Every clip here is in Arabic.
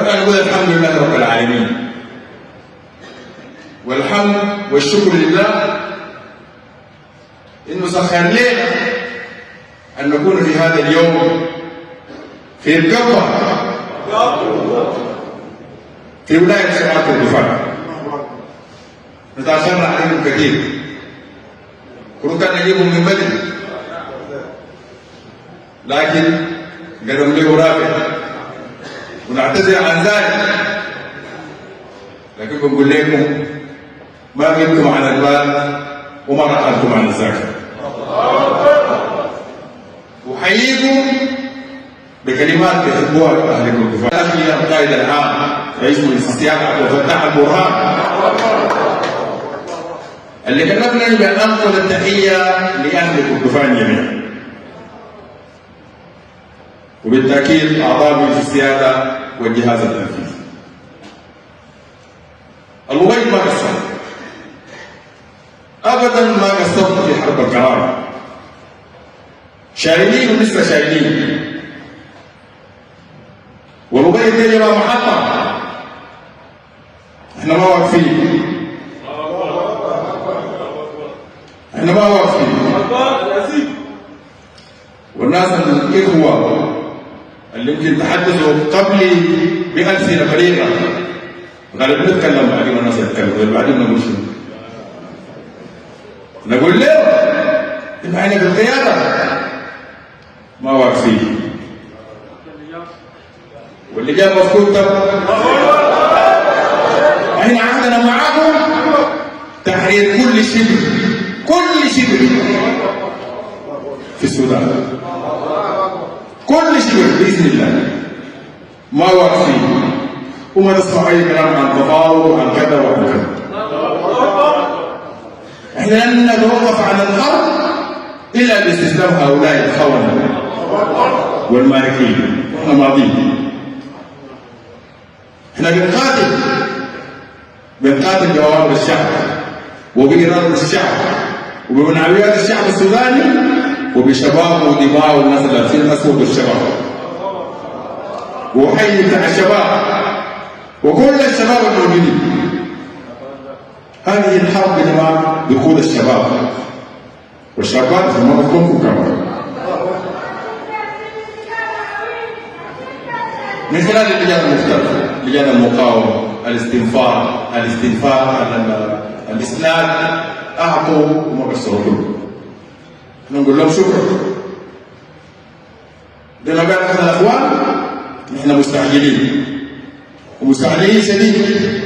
فأنا نقول الحمد لله رب العالمين، والحمد والشكر لله إنه سخر لنا أن نكون في هذا اليوم في القبة في ولاية شمال كردفان. نتأخرنا عليهم كثير، كنا نجيبهم من بدري، لكن قدم له رافع ونعتذر عن ذلك. لكن بنقول لكم ما غبتم عن البال وما رحلتم عن الذاكرة. أحييكم بكلمات بيحبوها أهل كردفان. أخي القائد العام رئيس مجلس السيادة عبد الفتاح البرهان اللي كلفني بأن أنقل التحية لأهل كردفان جميعا، وبالتأكيد أعضاء مجلس السيادة والجهاز التنفيذي. الوغيط ما قصرت أبدا، ما قصرت في حرب القرار، شايلين ولسه شايلين. والوغيط دي يا جماعة محطة، احنا ما واقفين، احنا ما واقفين. والناس الإخوة اللي يمكن تحدثوا قبلي بألسنة بريئة غالبا نتكلم بعدين والناس يتكلموا بعدين نقول شنو؟ نقول له إنه احنا في القيادة ما واقفين، واللي جاء مفقود ده احنا عندنا معاكم تحرير كل شبر، كل شبر في السودان، كل شبر باذن الله. ما واقفين وما تسمع اي كلام عن تفاوض وعن كذا وعن كذا. احنا لن نتوقف عن الحرب الا باستسلام هؤلاء الخونه والماركين. احنا ماضيين، احنا بنقاتل بأوامر الشعب وبإرادة الشعب وبمنعويات الشعب السوداني وبشباب ودماء والناس اللي لابسين الأسود والشباب. وأحيي بتاع الشباب وكل الشباب الموجودين. هذه الحرب يا جماعة بقود الشباب والشابات في منطقتكم كمان من خلال اللجان المختلفة، لجان المقاومة، الاستنفار، الإسناد، أعطوا وما قصروا. احنا نقول لهم شكرا. زي ما قال أحد الأخوان نحن مستعجلين ومستعجلين شديد،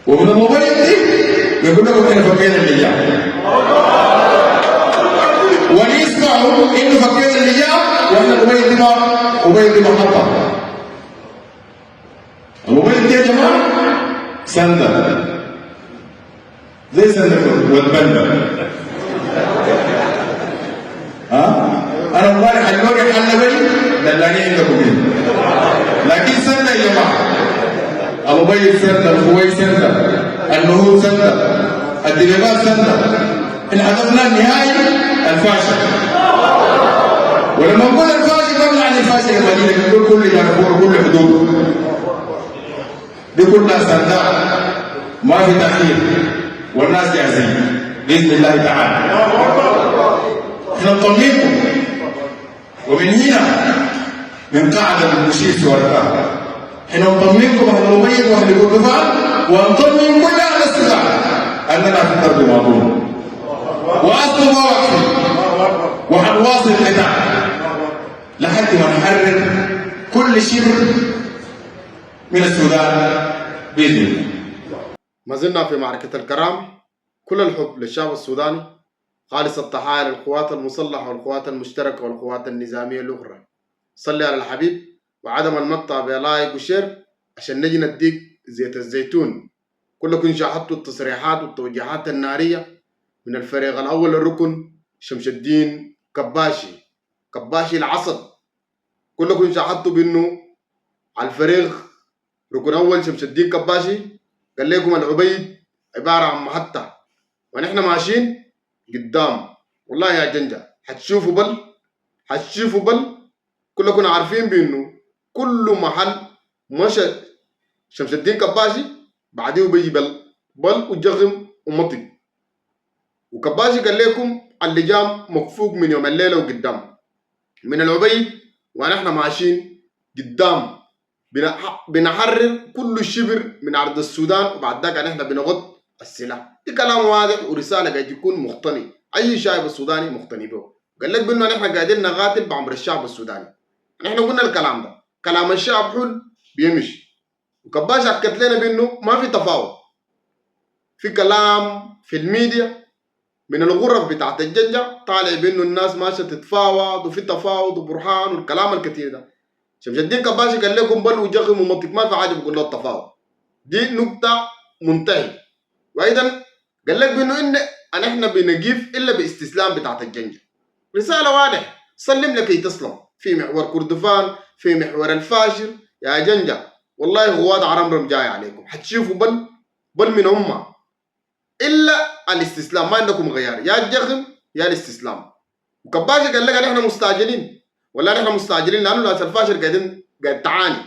ومن المبين دي بيقول لكم احنا فكينا اللجان، ونسمعوا انه فكينا اللجان واحنا المبين دي محطة. الموبايل دي يا جماعه سندة زي سندة والبندة. انا امبارح اللوري حل بالي دلاني عندكم هنا، لكن سندة يا جماعه. الموبايل سندة، الخوي سندة، النهوض سندة، الدبيبات سندة. ان هدفنا النهائي الفاشل، ولما نقول الفاشل ما بنعني الفاشل المدينه، بنقول كل جانبور وكل حدود دي كلها سندات، ما في تأخير، والناس جاهزين بإذن الله تعالى. احنا نطمنكم، ومن هنا من قاعدة المشير سوارتها احنا نطمنكم أهل المبيض وأهل كردفان، ونطمن كل أهل السودان أننا في الدرب ماضون وأصل ما واقفين، وحنواصل القتال لحد ما نحرر كل شبر من السودان بإذن الله. ما زلنا في معركة الكرام، كل الحب للشعب السوداني، خالص التحايا للقوات المسلحة والقوات المشتركة والقوات النظامية الأخرى. صلي على الحبيب وعدم المقطع بلايك وشير عشان نجي نديك زيت الزيتون. كلكم شاهدتوا التصريحات والتوجيهات النارية من الفريق الأول الركن شمس الدين كباشي العصد. كلكم شاهدتوا بأنه على الفريق ركن أول شمس الدين كباشي قال لكم العبيد عبارة عن محطة ونحن ماشيين قدام. والله يا جنجة هتشوفوا بل كلكم عارفين بأنه كل محل مشى شمس الدين كباشي بعديه بيجي بل وجغم ومطق. وكباشي قال لكم اللجام مكفوك من يوم الليله وقدام من العبيد، ونحن ماشيين قدام بنحرر كل الشبر من عرض السودان، وبعد ذاك نحن بنغض السلاح. دي كلام واضح ورساله قاعد يكون مقتني، اي شعب السوداني مقتني به. قال لك بانه نحن قاعدين نقاتل بامر الشعب السوداني. نحن قلنا الكلام ده كلام الشعب حل بيمشي. وكباش اكد لنا بانه ما في تفاوض، في كلام في الميديا من الغرف بتاعت الجنجة طالع بانه الناس ماشيه تتفاوض وفي تفاوض وبرهان والكلام الكثير ده. شمس الدين كباشي قال لكم بل وجغم ومنطق، ما في حاجه بيقول له التفاوض، دي نقطه منتهي. وايضا قال لك بانه ان احنا بنجيف الا باستسلام بتاعت الجنجة. رساله واضحه، سلم لكي تسلم. في محور كردفان، في محور الفاشر يا جنجة، والله غواد عرمرم جاي عليكم، حتشوفوا بل من امه الا الاستسلام. ما عندكم غيار، يا الجغم يا الاستسلام. وكباشي قال لك نحن مستعجلين، ولا نحن مستعجلين لانه ناس الفاشر قاعد تعاني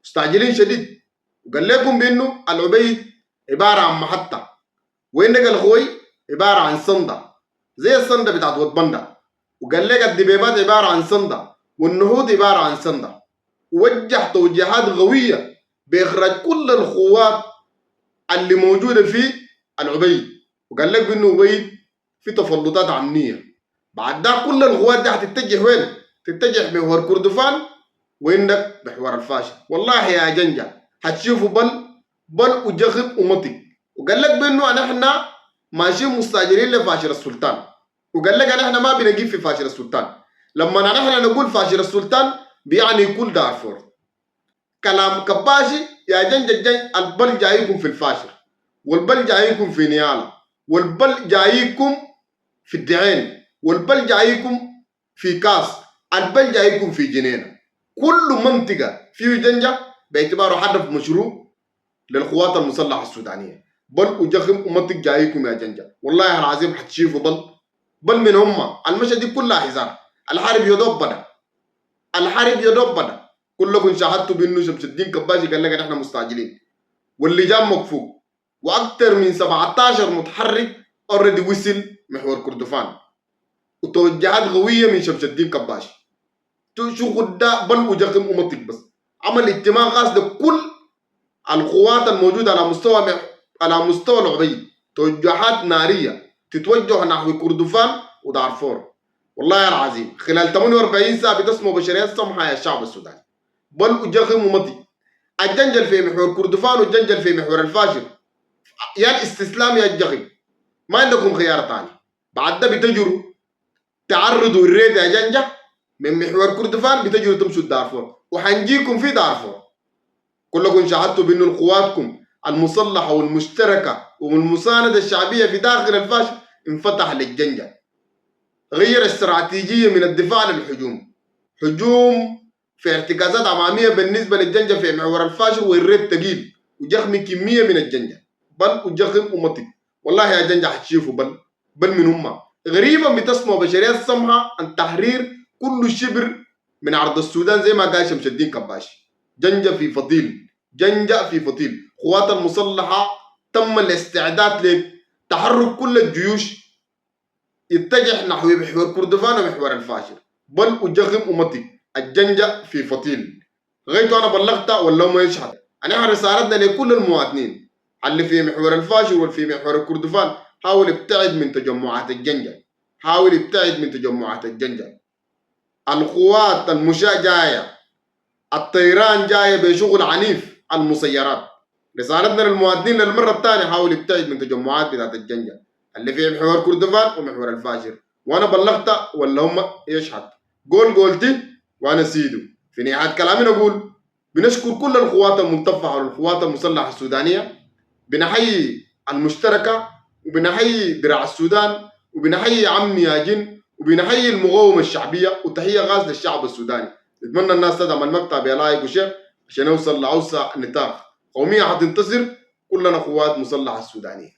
مستعجلين شديد. وقال لكم بانه العبيد عباره عن محطه، وإنك الخوي عباره عن صندة زي الصندة بتاعت وطبندا. وقال لك الدبيبات عباره عن صندة، والنهوض عباره عن صندة. ووجه توجيهات قويه باخراج كل القوات اللي موجوده في العبيد. وقال لك بانه عبيد في تفلطات امنيه. بعد ده كل القوات دي هتتجه وين؟ تتجه محور كردفان وعندك محور الفاشر. والله يا جنجة هتشوفوا بل وجغب ومطق. وقال لك بانه نحن ماشيين مستاجرين لفاشر السلطان. وقال لك نحن ما بنجيب في فاشر السلطان. لما نحن نقول فاشر السلطان بيعني كل دارفور. كلام كباشي يا جنجة البل جايكم في الفاشر، والبل جايكم في نيالا، والبل جايكم في الدعين، والبل جايكم في كاس، البل جايكم في جنينة. كل منطقة فيه جنجة باعتباره هدف مشروع للقوات المسلحة السودانية. بل وجخم ومنطق جايكم يا جنجة، والله العظيم حتشوفوا بل من هم. المشهد دي كلها حزار. الحرب يدوب بدا، الحرب يدوب بدا. كلكم شاهدتوا بانه شمس الدين كباشي قال لك نحن مستعجلين، واللجام مكفوك، واكثر من 17 متحرك اوريدي وصل محور كردفان، وتوجهات قويه من شمس الدين كباشي. شغل ده بل وجخم ومنطق بس عمل اجتماع خاص لكل القوات الموجوده على مستوى العبيد، توجهات ناريه تتوجه نحو كردفان ودارفور. والله العظيم خلال 48 ساعه بتسمو بشريات سمحه يا الشعب السوداني. بل وجخم ومطي. الجنجل في محور كردفان والجنجل في محور الفاشر، يا الاستسلام يا الجخم، ما عندكم خيار ثاني. بعد ده بتجروا تعرضوا الريد يا جنجة من محور كردفان، بتجروا تمشوا دارفور، وحنجيكم في دارفور. كلكم شاهدتوا بانه قواتكم المسلحه والمشتركه والمسانده الشعبيه في داخل الفاشر انفتح للجنجة. غير استراتيجيه من الدفاع للهجوم، هجوم في ارتكازات اماميه بالنسبه للجنجة في محور الفاشر، والريد ثقيل وجخم كميه من الجنجة. بل وجخم ومطق. والله يا جنجة حتشوفوا بل من امه. غريبا بتسمع بشريات سمحه عن تحرير كل شبر من عرض السودان زي ما قال شمس الدين كباشي. جنجة في فطيل، جنجة في فطيل. قوات المسلحة تم الاستعداد لتحرك كل الجيوش يتجه نحو محور كردفان ومحور الفاشر. بل وجغم ومطي. الجنجة في فطيل. غيته أنا بلغت ولا ما يشهد. أنا رسالتنا لكل المواطنين اللي في محور الفاشر واللي في محور كردفان، حاول ابتعد من تجمعات الجنجة، حاول ابتعد من تجمعات الجنجة. القوات المشاة جاية، الطيران جاية بشغل عنيف، المسيرات. رسالتنا للمواطنين للمرة الثانية حاول ابتعد من تجمعات بتاعت الجنجة اللي في محور كردفان ومحور الفاشر. وانا بلغت ولا هم يشهد. قولتي وانا سيدو. في نهاية كلامي نقول بنشكر كل القوات المنتفعة والقوات المسلحة السودانية، بنحيي المشتركة، وبنحيي دراع السودان، وبنحيي عمي يا جن، وبنحيي المقاومة الشعبية، وتحية غاز للشعب السوداني. نتمنى الناس تدعم المقطع بلايك وشير عشان نوصل لأوسع نطاق. قومية حتنتصر، كلنا قوات مسلحة السودانية.